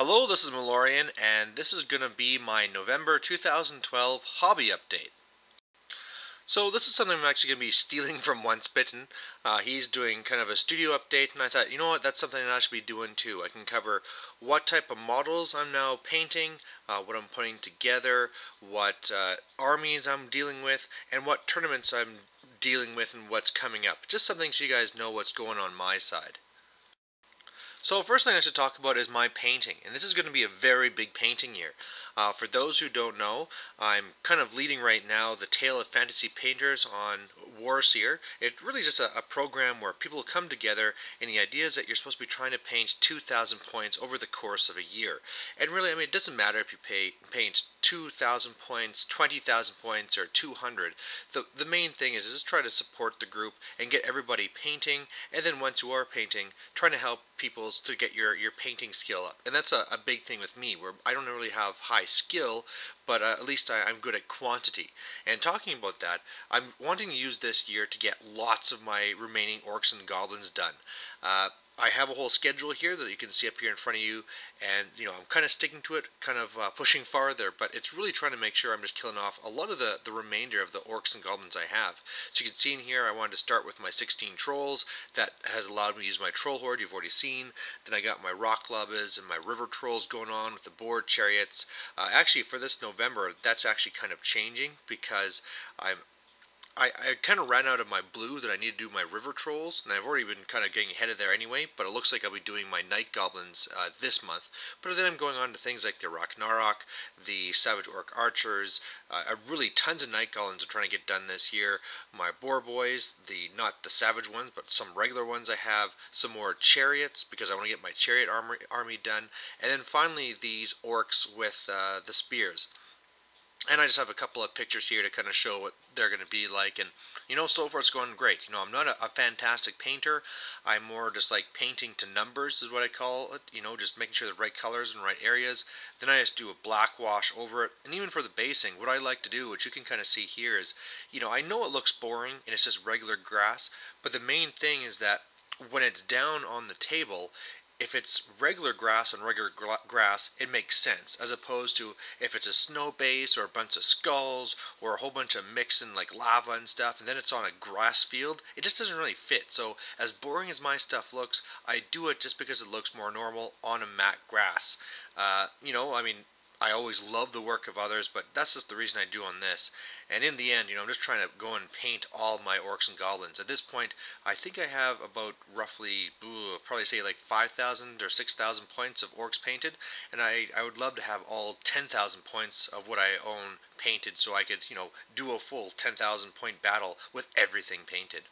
Hello, this is Malorian, and this is going to be my November 2012 hobby update. So this is something I'm actually going to be stealing from Once Bitten. He's doing kind of a studio update, and I thought, you know what, that's something I should be doing too. I can cover what type of models I'm now painting, what I'm putting together, what armies I'm dealing with, and what tournaments I'm dealing with and what's coming up. Just something so you guys know what's going on my side. So first thing I should talk about is my painting, and this is going to be a very big painting year. For those who don't know, I'm kind of leading right now the Tale of Fantasy Painters on Warseer. It's really just a program where people come together, and the idea is that you're supposed to be trying to paint 2,000 points over the course of a year. And really, I mean, it doesn't matter if you paint 2,000 points, 20,000 points, or 200. The main thing is just try to support the group and get everybody painting, and then once you are painting, trying to help people to get your painting skill up. And that's a big thing with me, where I don't really have high skill, but at least I'm good at quantity. And talking about that, I'm wanting to use this year to get lots of my remaining orcs and goblins done. I have a whole schedule here that you can see up here in front of you, and I'm kind of sticking to it, kind of pushing farther, but it's really trying to make sure I'm just killing off a lot of the remainder of the orcs and goblins I have. So you can see in here I wanted to start with my 16 trolls. That has allowed me to use my troll horde, you've already seen. Then I got my rock lubbas and my river trolls going on with the board chariots. Actually, for this November, that's actually kind of changing because I kind of ran out of my blue that I need to do my river trolls, and I've already been kind of getting ahead of there anyway, but it looks like I'll be doing my night goblins this month. But then I'm going on to things like the Ragnarok, the Savage Orc Archers, really tons of night goblins I'm trying to get done this year, my boar boys, not the savage ones, but some regular ones I have, some more chariots, because I want to get my chariot army done, and then finally these orcs with the spears. And I just have a couple of pictures here to kind of show what they're going to be like. And, so far it's going great. I'm not a fantastic painter. I'm more just like painting to numbers is what I call it. Just making sure the right colors in the right areas. Then I just do a black wash over it. And even for the basing, what I like to do, which you can kind of see here is, I know it looks boring and it's just regular grass. But the main thing is that when it's down on the table, if it's regular grass on regular grass, it makes sense, as opposed to if it's a snow base or a bunch of skulls or a whole bunch of mixing like lava and stuff, and then it's on a grass field, it just doesn't really fit. So as boring as my stuff looks, I do it just because it looks more normal on a matte grass. I always love the work of others, but that's just the reason I do on this. And in the end, I'm just trying to go and paint all my orcs and goblins. At this point, I think I have about roughly, probably say like 5,000 or 6,000 points of orcs painted, and I would love to have all 10,000 points of what I own painted so I could, do a full 10,000 point battle with everything painted.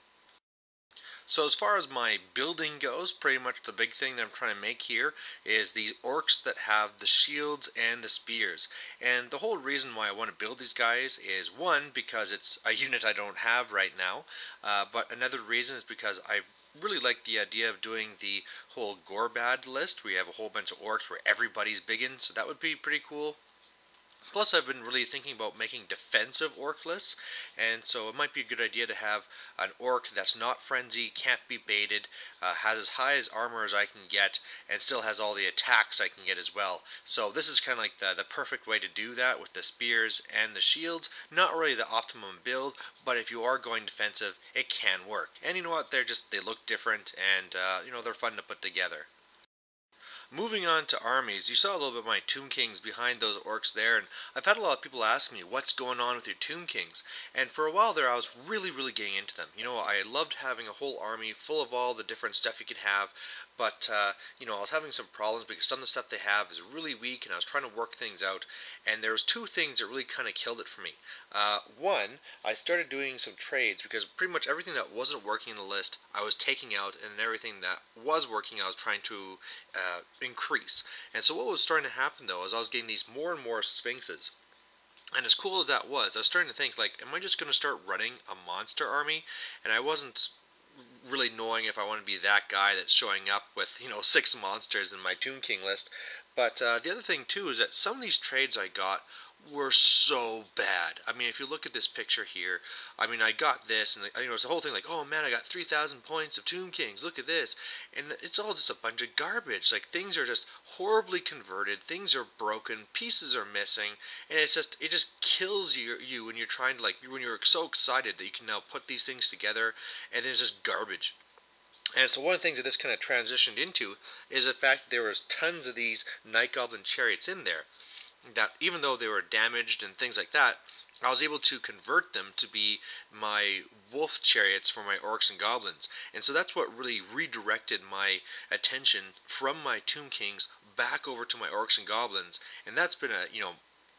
So as far as my building goes, pretty much the big thing that I'm trying to make here is these orcs that have the shields and the spears. And the whole reason why I want to build these guys is, one, because it's a unit I don't have right now, but another reason is because I really like the idea of doing the whole Gorbad list. We have a whole bunch of orcs where everybody's biggin, so that would be pretty cool. Plus, I've been really thinking about making defensive orc lists, and so it might be a good idea to have an orc that's not frenzy, can't be baited, has as high as armor as I can get, and still has all the attacks I can get as well. So this is kind of like the perfect way to do that with the spears and the shields. Not really the optimum build, but if you are going defensive, it can work. And you know what? They look different, and they're fun to put together. Moving on to armies, you saw a little bit of my Tomb Kings behind those orcs there, and I've had a lot of people ask me, what's going on with your Tomb Kings? And for a while there, I was really getting into them. I loved having a whole army full of all the different stuff you could have, but, I was having some problems because some of the stuff they have is really weak, and I was trying to work things out, and there was two things that really kind of killed it for me. One, I started doing some trades, because pretty much everything that wasn't working in the list, I was taking out, and everything that was working, I was trying to increase. And so what was starting to happen, though, is I was getting these more and more sphinxes. And as cool as that was, I was starting to think, like, am I just going to start running a monster army? And I wasn't really knowing if I want to be that guy that's showing up with, 6 monsters in my Tomb King list. But the other thing, too, is that some of these trades I got were so bad. I mean, if you look at this picture here, I mean, I got this, and it's the whole thing like, oh man, I got 3,000 points of Tomb Kings. Look at this, and it's all just a bunch of garbage. Like things are just horribly converted. Things are broken. Pieces are missing, and it just kills you when you're trying to when you're so excited that you can now put these things together, and there's just garbage. And so one of the things that this kind of transitioned into is the fact that there was tons of these Night Goblin chariots in there that even though they were damaged and things like that, I was able to convert them to be my wolf chariots for my orcs and goblins. And so that's what really redirected my attention from my Tomb Kings back over to my orcs and goblins. And that's been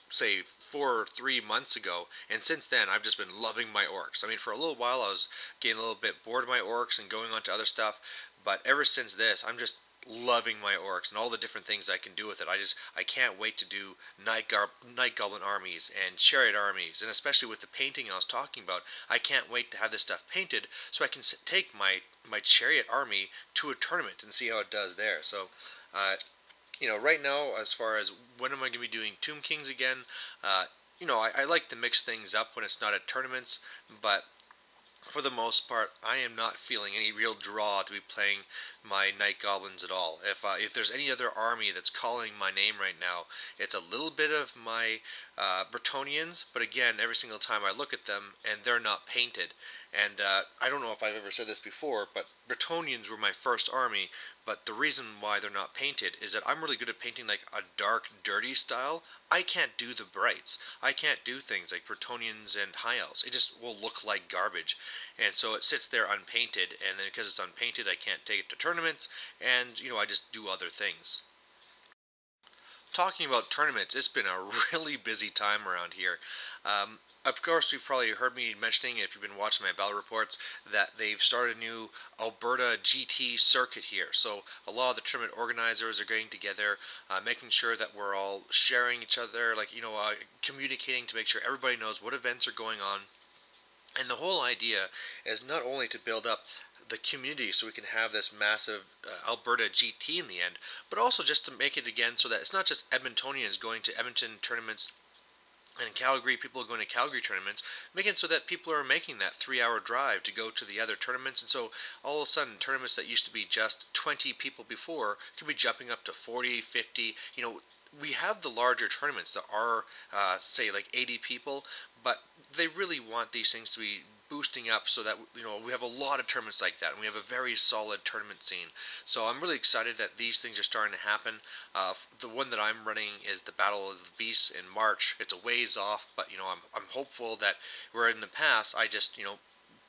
say 3 months ago, and since then I've just been loving my orcs. I mean, for a little while I was getting a little bit bored of my orcs and going on to other stuff, but ever since this, I'm just loving my orcs and all the different things I can do with it. I can't wait to do Night Goblin armies and Chariot armies, and especially with the painting I was talking about, I can't wait to have this stuff painted so I can take my Chariot army to a tournament and see how it does there. So right now, as far as when am I going to be doing Tomb Kings again, I like to mix things up when it's not at tournaments, but for the most part, I am not feeling any real draw to be playing my Night Goblins at all. If there's any other army that's calling my name right now, it's a little bit of my Bretonnians, but again, every single time I look at them, and they're not painted. And I don't know if I've ever said this before, but Bretonnians were my first army, but the reason why they're not painted is that I'm really good at painting like a dark, dirty style. I can't do the brights. I can't do things like Bretonnians and High Elves. It just will look like garbage. And so it sits there unpainted, and then because it's unpainted, I can't take it to tournaments, and I just do other things. Talking about tournaments, it's been a really busy time around here. Of course, you've probably heard me mentioning, if you've been watching my battle reports, that they've started a new Alberta GT circuit here. So a lot of the tournament organizers are getting together, making sure that we're all sharing each other, communicating to make sure everybody knows what events are going on. And the whole idea is not only to build up the community so we can have this massive Alberta GT in the end, but also just to make it again so that it's not just Edmontonians going to Edmonton tournaments and in Calgary, people are going to Calgary tournaments, making it so that people are making that 3-hour drive to go to the other tournaments. And so all of a sudden, tournaments that used to be just 20 people before could be jumping up to 40, 50. We have the larger tournaments that are, say, like 80 people, but they really want these things to be boosting up so that we have a lot of tournaments like that, and we have a very solid tournament scene. So I'm really excited that these things are starting to happen. The one that I'm running is the Battle of the Beasts in March. It's a ways off, but I'm hopeful that where in the past I just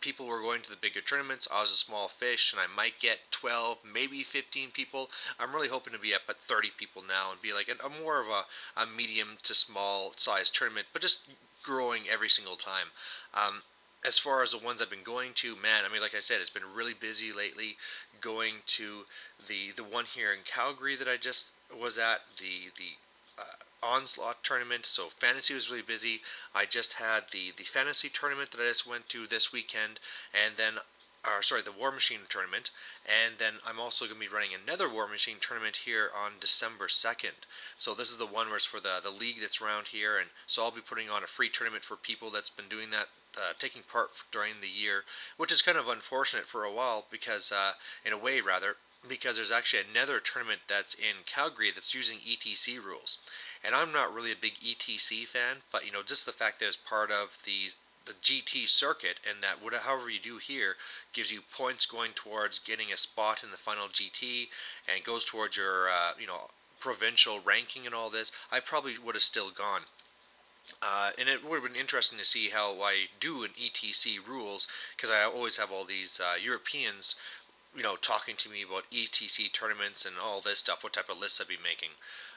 people were going to the bigger tournaments. I was a small fish, and I might get 12, maybe 15 people. I'm really hoping to be up at 30 people now and be like a more of a medium to small size tournament, but just growing every single time. As far as the ones I've been going to, man, I mean, like I said, it's been really busy lately. Going to the one here in Calgary that I just was at, the Onslaught tournament. So fantasy was really busy. I just had the fantasy tournament that I just went to this weekend, and then the War Machine tournament, and then I'm also going to be running another War Machine tournament here on December 2nd. So this is the one where it's for the league that's around here, and so I'll be putting on a free tournament for people that's been doing that, taking part during the year, which is kind of unfortunate for a while because, in a way rather, because there's actually another tournament that's in Calgary that's using ETC rules. And I'm not really a big ETC fan, but just the fact that it's part of the GT circuit, and that however you do here gives you points going towards getting a spot in the final GT, and goes towards your provincial ranking and all this, I probably would have still gone. And it would have been interesting to see how I do in ETC rules, because I always have all these Europeans talking to me about ETC tournaments and all this stuff, what type of lists I'd be making.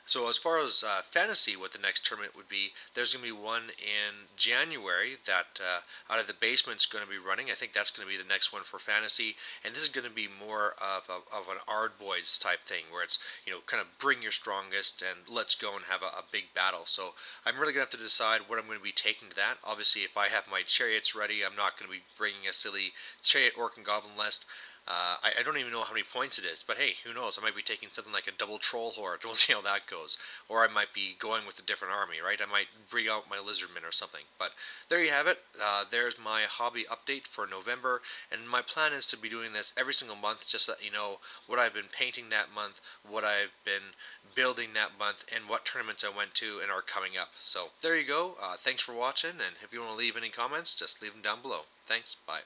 So as far as fantasy, what the next tournament would be, there's going to be one in January that Out of the Basement's going to be running. I think that's going to be the next one for fantasy, and this is going to be more of an Ardboys type thing, where it's kind of bring your strongest and let's go and have a big battle. So I'm really going to have to decide what I'm going to be taking to that. Obviously, if I have my chariots ready, I'm not going to be bringing a silly chariot orc and goblin list. I don't even know how many points it is, but hey, who knows? I might be taking something like a double troll horde. We'll see how that goes. Or I might be going with a different army, right? I might bring out my lizardmen or something. But there you have it. There's my hobby update for November, and my plan is to be doing this every single month, just so that you know what I've been painting that month, what I've been building that month, and what tournaments I went to and are coming up. So there you go. Thanks for watching, and if you want to leave any comments, just leave them down below. Thanks. Bye.